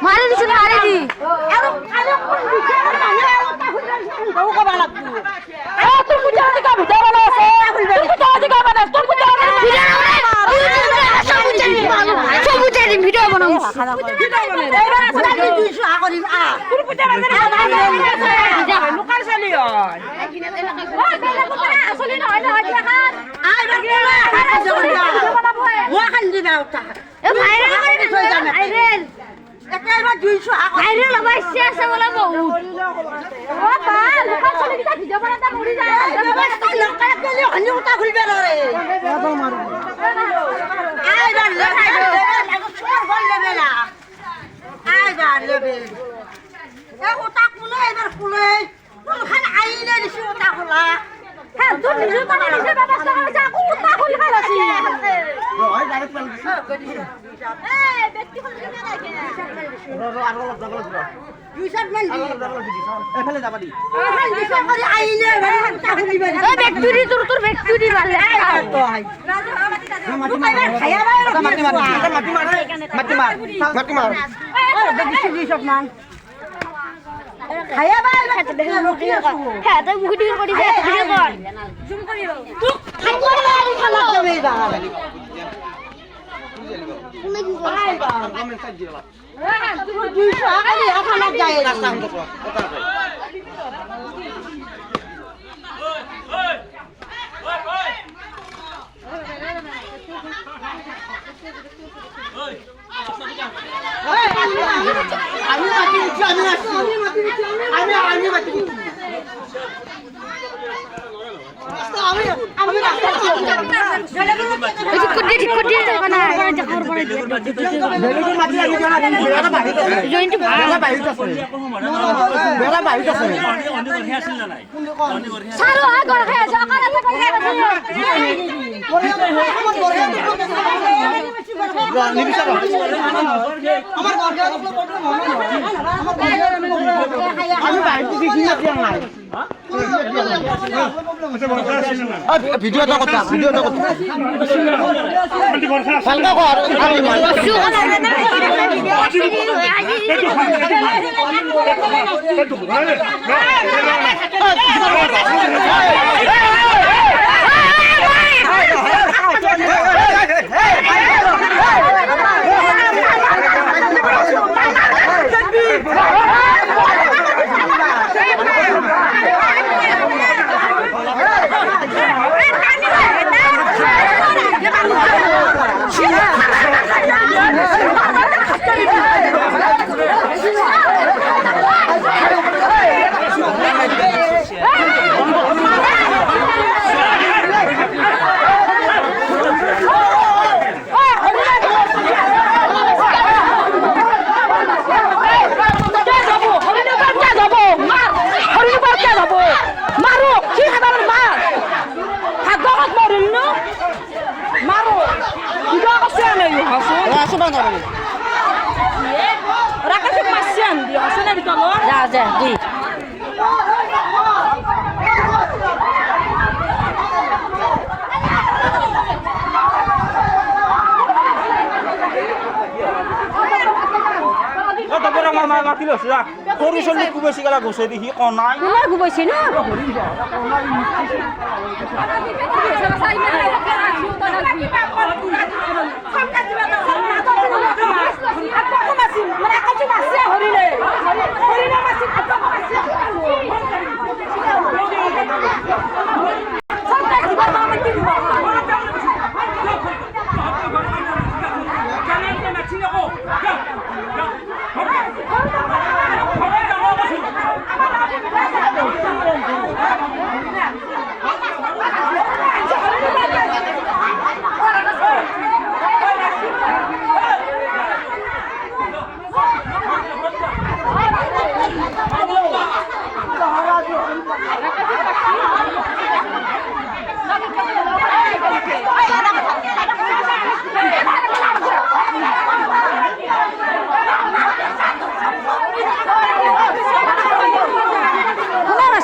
মারি দিছ মারি দি তোর বুঝা দিকা ভিডিও বানাছে তোর বুঝা দিকা বানাস তোর বুঝা সবুজের ভিডিও বানাও এবার আসলে 200 আগরি তোর বুঝা বানাস লোকাল চালি হয় আসলে নয় না হয় দেখান আই বাবা খান দিনা ওটা এ ভাইরাল করে না ভাইরাল একবার 200 আগরি ভাইরাল অবশ্যই আছে বলা বহুত ও বা লোকাল চালি কি ভিডিও বানাতা মরি যায় তো লোকাল গেলে অন্য ওটা খুলবে না রে তো মারু আই বা লাগো ছোট বল লেবে না আই বা লেবে এ ওটা খুলে এবার খুলে কোন খান আইলে দিছি ওটা খোলা হ্যাঁ তুই নিজে বানা নিজে ব্যবস্থা করে যা ওটা খুলে ফেলাছি ওই ডাইরেক্ট ফেল দিছি এই ব্যক্তি ফেল দিতে লাগে রো আর ডাবল দিবা ইউসার মান দি এ ফেলে যাবা দি হ্যাঁ দিছো করে আইলে ওটা খুলিবে ওই ব্যক্তিরি তোর ব্যক্তিরি মারলে তো হয় মাটি মার খায়া বাই হ্যাঁ তো মুখি দিকে করি দে ভিডিও কর জুম করি তুই খাইয়া বাই খালা দেবে বাবা কোনে কি করে কমেন্ট সাইড দিলা হ্যাঁ তুই 200 আগে খানা যায় রাস্তা আনতে কর কথা কই আমি মাটি দিচ্ছি আমি মাটি দিচ্ছি ঠিক করে দিয়ে না খবর পড়ে জয়েন্ট বেড়া বাইট আছে সারো আগর খায় সকালে থেকে আমি বাইট দিছি না দিয়া নাই ভিডিওটা কথা হালকা কর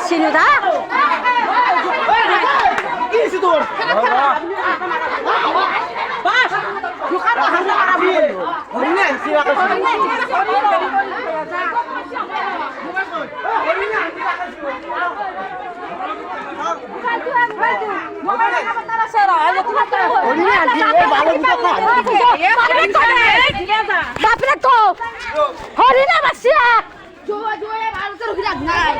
সিনুদা কি সিদুর বাস দোকান হাসা আবি বাপরে তো হরিণা বাসিয়া জোয়া জোয়া ভালো করে রাখ নাই